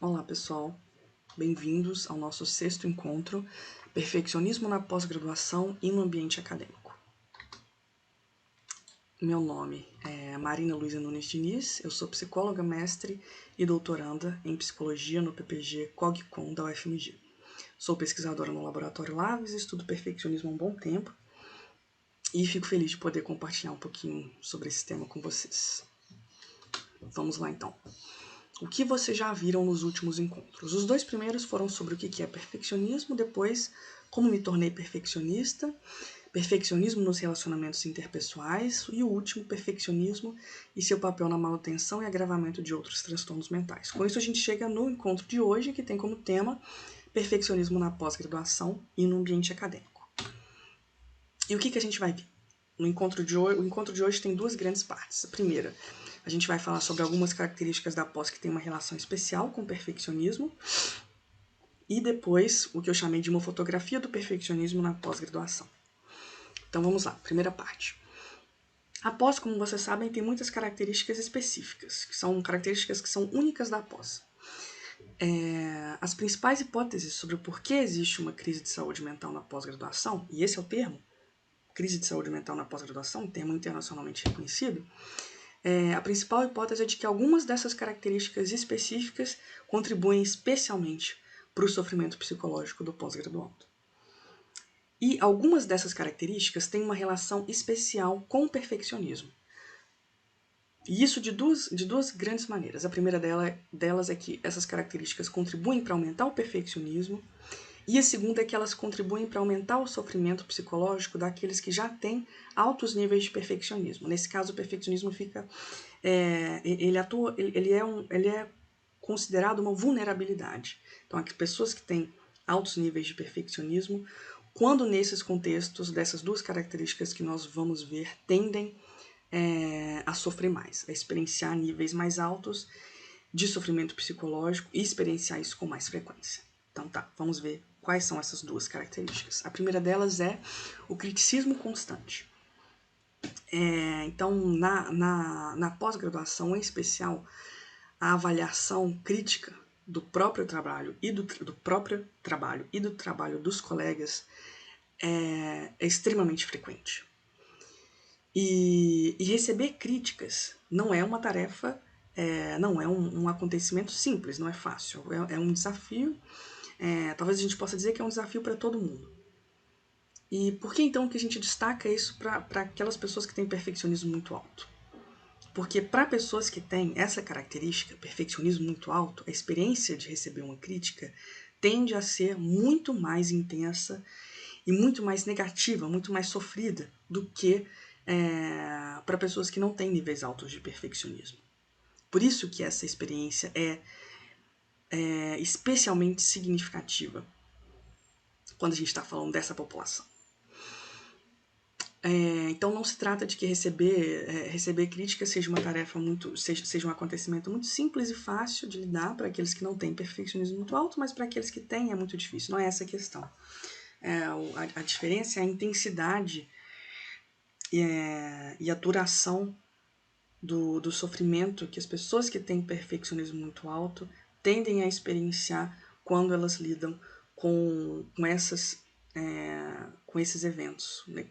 Olá pessoal, bem-vindos ao nosso 6º encontro Perfeccionismo na pós-graduação e no ambiente acadêmico. Meu nome é Marina Luiza Nunes Diniz, eu sou psicóloga mestre e doutoranda em psicologia no PPG CogCon da UFMG. Sou pesquisadora no Laboratório Laves, estudo perfeccionismo há um bom tempo e fico feliz de poder compartilhar um pouquinho sobre esse tema com vocês. Vamos lá então. O que vocês já viram nos últimos encontros? Os 2 primeiros foram sobre o que é perfeccionismo, depois como me tornei perfeccionista, perfeccionismo nos relacionamentos interpessoais e o último, perfeccionismo e seu papel na manutenção e agravamento de outros transtornos mentais. Com isso a gente chega no encontro de hoje, que tem como tema perfeccionismo na pós-graduação e no ambiente acadêmico. E o que a gente vai ver? O encontro de hoje tem 2 grandes partes. A primeira, a gente vai falar sobre algumas características da pós que tem uma relação especial com o perfeccionismo. E depois, o que eu chamei de uma fotografia do perfeccionismo na pós-graduação. Então vamos lá, primeira parte. A pós, como vocês sabem, tem muitas características específicas, que são características que são únicas da pós. As principais hipóteses sobre o porquê existe uma crise de saúde mental na pós-graduação, e esse é o termo, crise de saúde mental na pós-graduação, um termo internacionalmente reconhecido, a principal hipótese é de que algumas dessas características específicas contribuem especialmente para o sofrimento psicológico do pós-graduando. E algumas dessas características têm uma relação especial com o perfeccionismo. E isso de duas grandes maneiras. A primeira delas é que essas características contribuem para aumentar o perfeccionismo, e a segunda é que elas contribuem para aumentar o sofrimento psicológico daqueles que já têm altos níveis de perfeccionismo. Nesse caso, o perfeccionismo fica... ele é considerado uma vulnerabilidade. Então, as pessoas que têm altos níveis de perfeccionismo, quando nesses contextos, dessas 2 características que nós vamos ver, tendem a sofrer mais, a experienciar níveis mais altos de sofrimento psicológico e experienciar isso com mais frequência. Então tá, vamos ver quais são essas 2 características. A primeira delas é o criticismo constante. Então, na pós-graduação, em especial, a avaliação crítica do próprio trabalho e do trabalho dos colegas é extremamente frequente. E receber críticas não é uma tarefa, não é um acontecimento simples, não é fácil. É um desafio, talvez a gente possa dizer que é um desafio para todo mundo. E por que então que a gente destaca isso para aquelas pessoas que têm perfeccionismo muito alto? Porque para pessoas que têm essa característica, perfeccionismo muito alto, a experiência de receber uma crítica tende a ser muito mais intensa e muito mais negativa, muito mais sofrida do que para pessoas que não têm níveis altos de perfeccionismo. Por isso que essa experiência é especialmente significativa quando a gente está falando dessa população. Então não se trata de que receber críticas seja uma tarefa seja um acontecimento muito simples e fácil de lidar para aqueles que não têm perfeccionismo muito alto, mas para aqueles que têm é muito difícil. Não é essa a questão. A diferença é a intensidade e a duração do sofrimento que as pessoas que têm perfeccionismo muito alto tendem a experienciar quando elas lidam com esses eventos, né?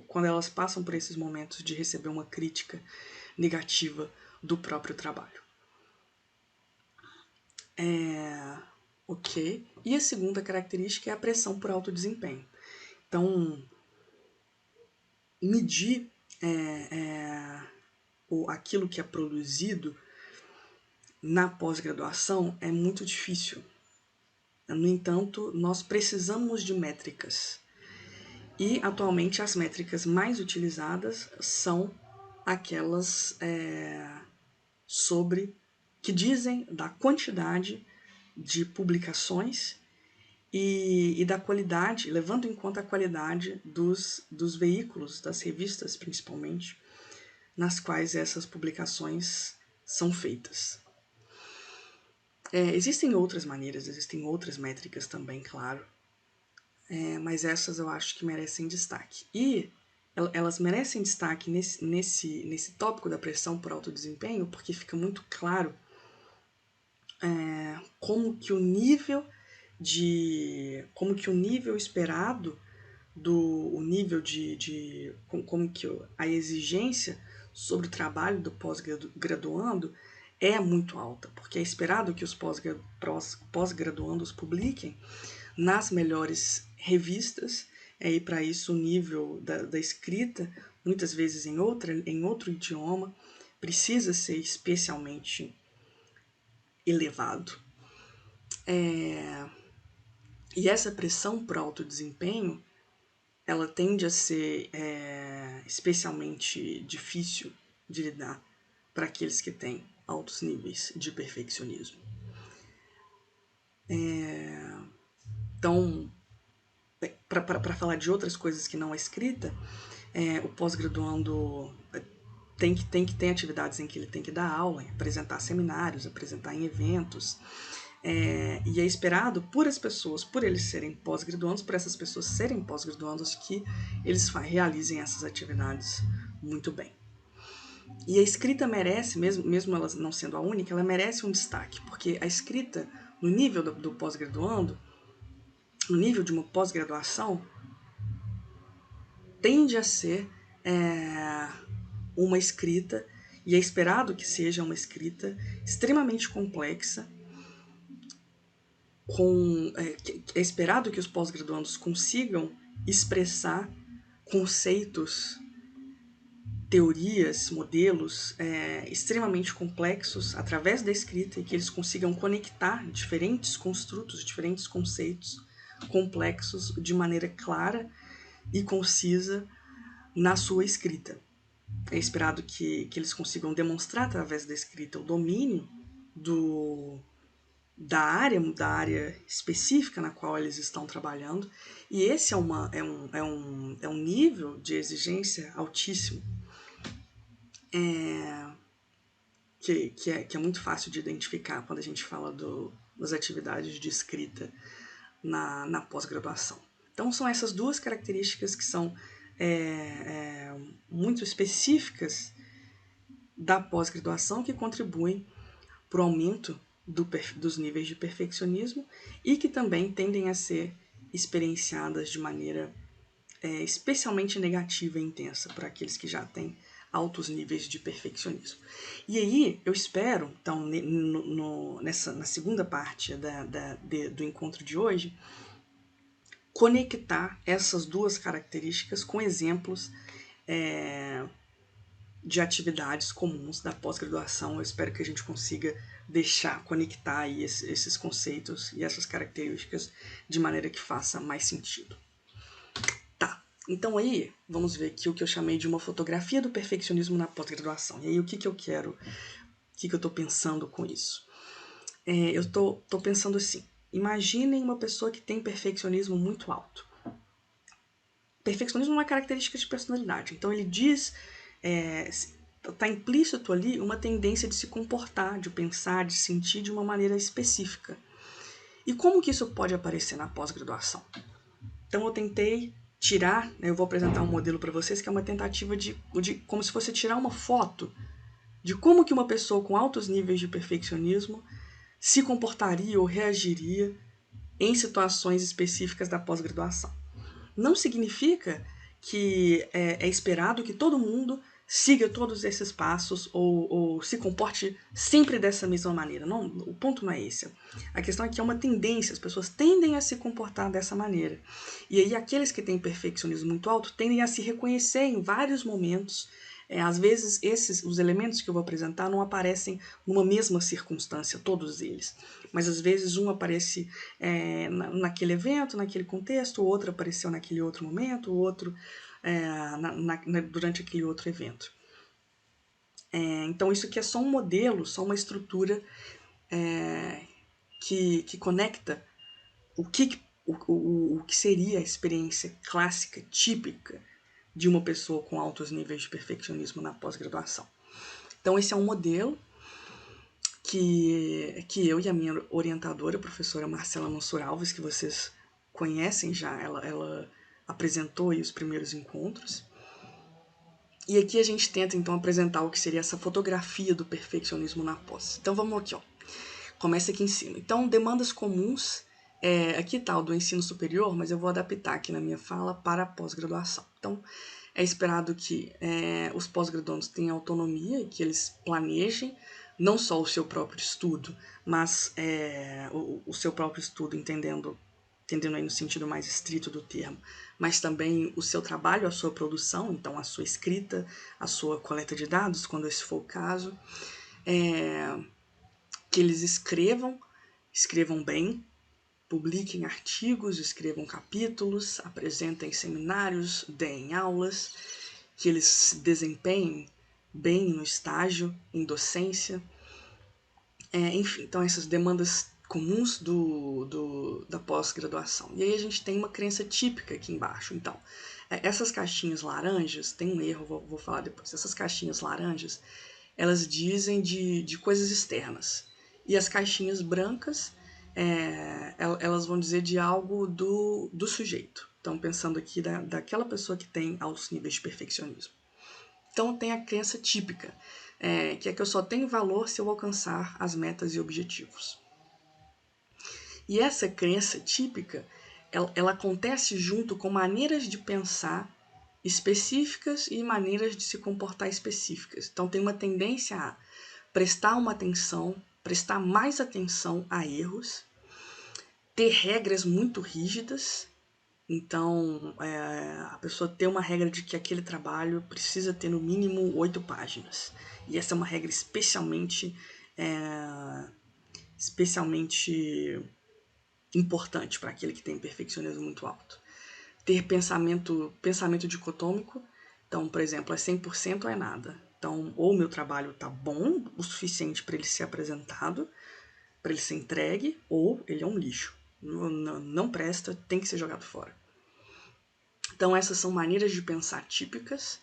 Quando elas passam por esses momentos de receber uma crítica negativa do próprio trabalho. Ok. E a segunda característica é a pressão por alto desempenho. Então, medir aquilo que é produzido na pós-graduação é muito difícil. No entanto, nós precisamos de métricas. E, atualmente, as métricas mais utilizadas são aquelas que dizem da quantidade de publicações e da qualidade, levando em conta a qualidade dos veículos, das revistas principalmente, nas quais essas publicações são feitas. Existem outras maneiras, existem outras métricas também, claro, mas essas eu acho que merecem destaque. E elas merecem destaque nesse tópico da pressão por alto desempenho, porque fica muito claro como que o nível esperado como que a exigência sobre o trabalho do pós-graduando é muito alta, porque é esperado que os pós-graduandos publiquem nas melhores revistas, e para isso o nível da escrita, muitas vezes em outro idioma, precisa ser especialmente elevado. E essa pressão por alto desempenho, ela tende a ser especialmente difícil de lidar para aqueles que têm altos níveis de perfeccionismo. Então, para falar de outras coisas que não é escrita, o pós-graduando tem que ter atividades em que ele tem que dar aula, apresentar seminários, apresentar em eventos, e é esperado por eles serem pós-graduandos, por essas pessoas serem pós-graduandos, que eles realizem essas atividades muito bem. E a escrita merece, mesmo ela não sendo a única, ela merece um destaque, porque a escrita, no nível do pós-graduando, no nível de uma pós-graduação, tende a ser uma escrita, e é esperado que seja uma escrita extremamente complexa, é esperado que os pós-graduandos consigam expressar conceitos, teorias, modelos extremamente complexos através da escrita, e que eles consigam conectar diferentes construtos, diferentes conceitos complexos de maneira clara e concisa na sua escrita. É esperado que eles consigam demonstrar através da escrita o domínio da área específica na qual eles estão trabalhando, e esse é um nível de exigência altíssimo, que é muito fácil de identificar quando a gente fala das atividades de escrita na pós-graduação. Então são essas duas características que são muito específicas da pós-graduação, que contribuem para o aumento dos níveis de perfeccionismo, e que também tendem a ser experienciadas de maneira especialmente negativa e intensa por aqueles que já têm altos níveis de perfeccionismo. E aí eu espero, então, na segunda parte do encontro de hoje, conectar essas duas características com exemplos de atividades comuns da pós-graduação. Eu espero que a gente consiga conectar aí esses conceitos e essas características de maneira que faça mais sentido. Tá, então aí vamos ver aqui o que eu chamei de uma fotografia do perfeccionismo na pós-graduação. E aí o que eu quero, o que eu tô pensando com isso? Eu tô pensando assim, imaginem uma pessoa que tem perfeccionismo muito alto. Perfeccionismo é uma característica de personalidade, então ele diz, está implícito ali uma tendência de se comportar, de pensar, de sentir de uma maneira específica. E como que isso pode aparecer na pós-graduação? Então eu tentei tirar, eu vou apresentar um modelo para vocês, que é uma tentativa de como se fosse tirar uma foto de como que uma pessoa com altos níveis de perfeccionismo se comportaria ou reagiria em situações específicas da pós-graduação. Não significa que é esperado que todo mundo siga todos esses passos ou se comporte sempre dessa mesma maneira. Não, o ponto não é esse. A questão é que é uma tendência, as pessoas tendem a se comportar dessa maneira. E aí aqueles que têm perfeccionismo muito alto tendem a se reconhecer em vários momentos. Às vezes os elementos que eu vou apresentar não aparecem numa mesma circunstância, todos eles. Mas às vezes um aparece naquele evento, naquele contexto, o outro apareceu naquele outro momento, o outro durante aquele outro evento. Então isso aqui é só um modelo, só uma estrutura que conecta o que seria a experiência clássica, típica, de uma pessoa com altos níveis de perfeccionismo na pós-graduação. Então esse é um modelo que eu e a minha orientadora, a professora Marcela Mansur Alves, que vocês conhecem já, ela apresentou aí os primeiros encontros. E aqui a gente tenta então apresentar o que seria essa fotografia do perfeccionismo na pós. Então vamos aqui, ó. Começa aqui em cima. Então, demandas comuns, aqui está o do ensino superior, mas eu vou adaptar aqui na minha fala para a pós-graduação. Então, é esperado que os pós-graduandos tenham autonomia e que eles planejem não só o seu próprio estudo, mas o seu próprio estudo entendendo aí no sentido mais estrito do termo, mas também o seu trabalho, a sua produção, então a sua escrita, a sua coleta de dados, quando esse for o caso, que eles escrevam bem, publiquem artigos, escrevam capítulos, apresentem seminários, deem aulas, que eles se desempenhem bem no estágio, em docência. Enfim, então essas demandas comuns da pós-graduação. E aí a gente tem uma crença típica aqui embaixo. Então, essas caixinhas laranjas, tem um erro, vou falar depois. Essas caixinhas laranjas, elas dizem de coisas externas. E as caixinhas brancas, elas vão dizer de algo do sujeito. Então, pensando aqui daquela pessoa que tem altos níveis de perfeccionismo. Então, tem a crença típica, que é que eu só tenho valor se eu alcançar as metas e objetivos. E essa crença típica, ela acontece junto com maneiras de pensar específicas e maneiras de se comportar específicas. Então, tem uma tendência a prestar mais atenção a erros, ter regras muito rígidas. Então, a pessoa ter uma regra de que aquele trabalho precisa ter no mínimo 8 páginas. E essa é uma regra especialmente importante para aquele que tem perfeccionismo muito alto. Ter pensamento dicotômico. Então, por exemplo, é 100% ou é nada. Então, ou o meu trabalho está bom o suficiente para ele ser apresentado, para ele ser entregue, ou ele é um lixo. Não presta, tem que ser jogado fora. Então, essas são maneiras de pensar típicas,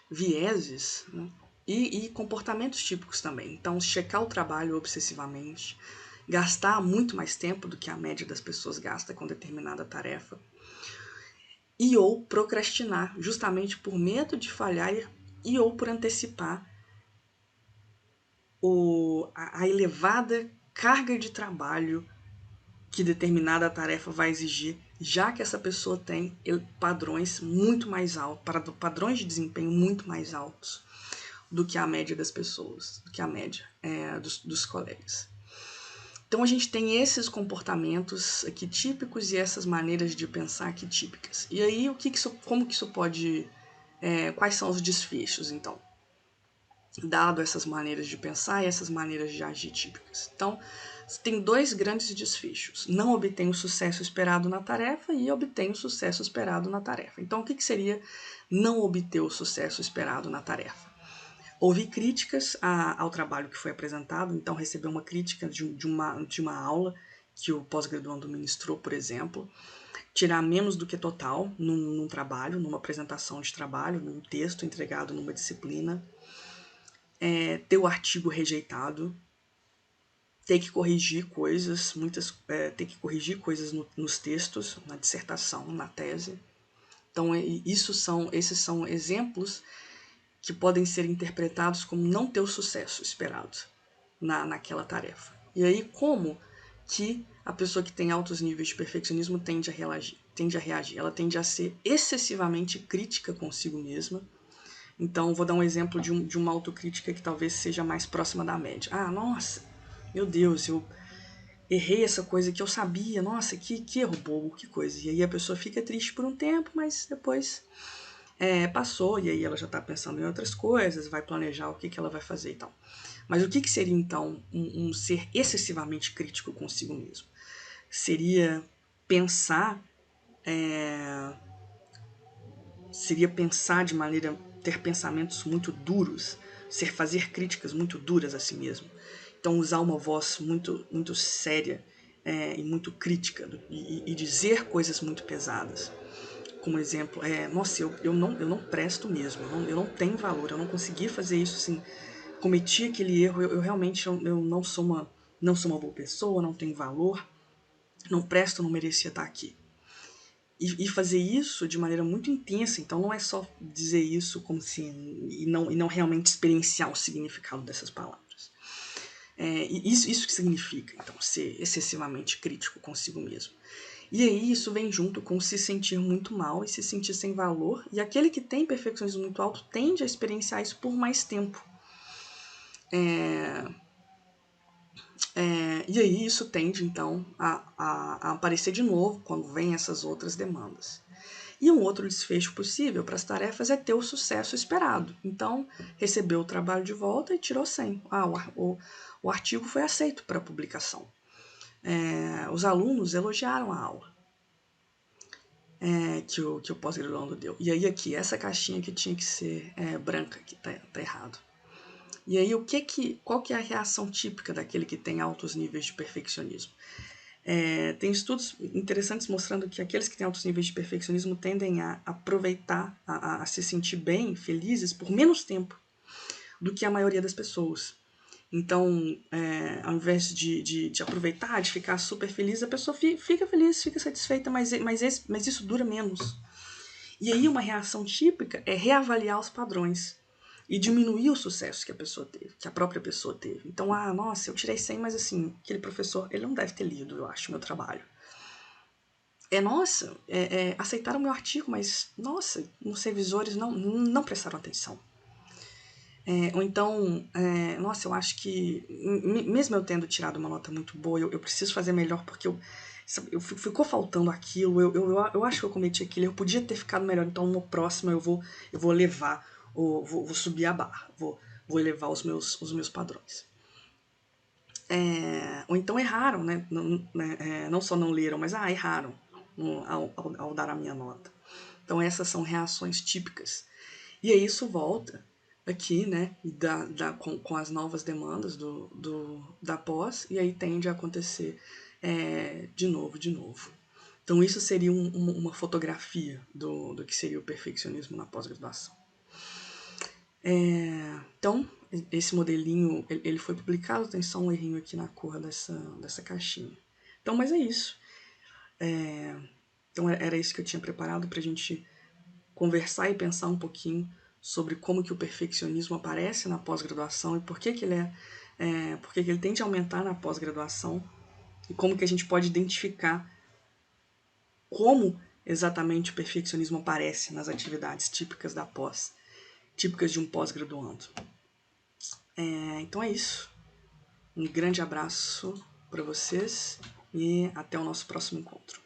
vieses, né? E comportamentos típicos também. Então, checar o trabalho obsessivamente, gastar muito mais tempo do que a média das pessoas gasta com determinada tarefa, e ou procrastinar, justamente por medo de falhar e ou por antecipar a elevada carga de trabalho que determinada tarefa vai exigir, já que essa pessoa tem padrões muito mais altos, padrões de desempenho muito mais altos do que a média das pessoas, do que a média dos colegas. Então a gente tem esses comportamentos aqui típicos e essas maneiras de pensar aqui típicas. E aí como que isso pode, quais são os desfechos então? Dado essas maneiras de pensar e essas maneiras de agir típicas. Então, tem 2 grandes desfechos. Não obtém o sucesso esperado na tarefa e obtém o sucesso esperado na tarefa. Então, o que seria não obter o sucesso esperado na tarefa? Ouvir críticas ao trabalho que foi apresentado. Então, receber uma crítica de uma aula que o pós-graduando ministrou, por exemplo. Tirar menos do que total num trabalho, numa apresentação de trabalho, num texto entregado numa disciplina. Ter o artigo rejeitado, ter que corrigir coisas, ter que corrigir coisas nos textos, na dissertação, na tese. Então, esses são exemplos que podem ser interpretados como não ter o sucesso esperado naquela tarefa. E aí, como que a pessoa que tem altos níveis de perfeccionismo tende a reagir? Ela tende a ser excessivamente crítica consigo mesma. Então, vou dar um exemplo de uma autocrítica que talvez seja mais próxima da média. Ah, nossa, meu Deus, eu errei essa coisa que eu sabia, nossa, que erro bobo, que coisa. E aí a pessoa fica triste por um tempo, mas depois passou, e aí ela já está pensando em outras coisas, vai planejar o que ela vai fazer e tal. Mas o que seria, então, um ser excessivamente crítico consigo mesmo? Seria pensar de maneira, ter pensamentos muito duros, fazer críticas muito duras a si mesmo. Então, usar uma voz muito, muito séria e muito crítica e dizer coisas muito pesadas. Como exemplo, nossa, eu não presto mesmo, eu não tenho valor, eu não consegui fazer isso, assim, cometi aquele erro, eu realmente eu não sou uma boa pessoa, não tenho valor, não presto, não merecia estar aqui. E fazer isso de maneira muito intensa. Então não é só dizer isso como se e não realmente experienciar o significado dessas palavras. Isso que significa, então, ser excessivamente crítico consigo mesmo. E aí isso vem junto com se sentir muito mal e se sentir sem valor, e aquele que tem perfeccionismo muito alto tende a experienciar isso por mais tempo. E aí isso tende, então, a aparecer de novo quando vem essas outras demandas. E um outro desfecho possível para as tarefas é ter o sucesso esperado. Então, recebeu o trabalho de volta e tirou 100. O artigo foi aceito para publicação. Os alunos elogiaram a aula que o pós-graduando deu. E aí aqui, essa caixinha que tinha que ser branca, que tá errado. E aí, qual que é a reação típica daquele que tem altos níveis de perfeccionismo? Tem estudos interessantes mostrando que aqueles que têm altos níveis de perfeccionismo tendem a aproveitar, a se sentir bem, felizes, por menos tempo do que a maioria das pessoas. Então, ao invés de aproveitar, de ficar super feliz, a pessoa fica feliz, fica satisfeita, mas isso dura menos. E aí uma reação típica é reavaliar os padrões e diminuir o sucesso que a pessoa teve, que a própria pessoa teve. Então, nossa, eu tirei 100, mas assim, aquele professor, ele não deve ter lido, eu acho, meu trabalho. Nossa, aceitaram meu artigo, mas, nossa, os revisores não prestaram atenção. Ou então, nossa, eu acho que, mesmo eu tendo tirado uma nota muito boa, eu preciso fazer melhor porque ficou faltando aquilo, eu acho que eu cometi aquilo, eu podia ter ficado melhor, então no próximo eu vou levar, vou subir a barra, vou elevar os meus padrões. Ou então erraram, né? Não só não leram, mas erraram ao dar a minha nota. Então essas são reações típicas. E aí isso volta aqui, né, com as novas demandas da pós, e aí tende a acontecer de novo. Então isso seria uma fotografia do que seria o perfeccionismo na pós-graduação. Então, esse modelinho, ele foi publicado, tem só um errinho aqui na cor dessa caixinha. Então, mas é isso. Então era isso que eu tinha preparado para a gente conversar e pensar um pouquinho sobre como que o perfeccionismo aparece na pós-graduação e por que ele tende a aumentar na pós-graduação e como que a gente pode identificar como exatamente o perfeccionismo aparece nas atividades típicas da pós, típicas de um pós-graduando. Então é isso. Um grande abraço para vocês e até o nosso próximo encontro.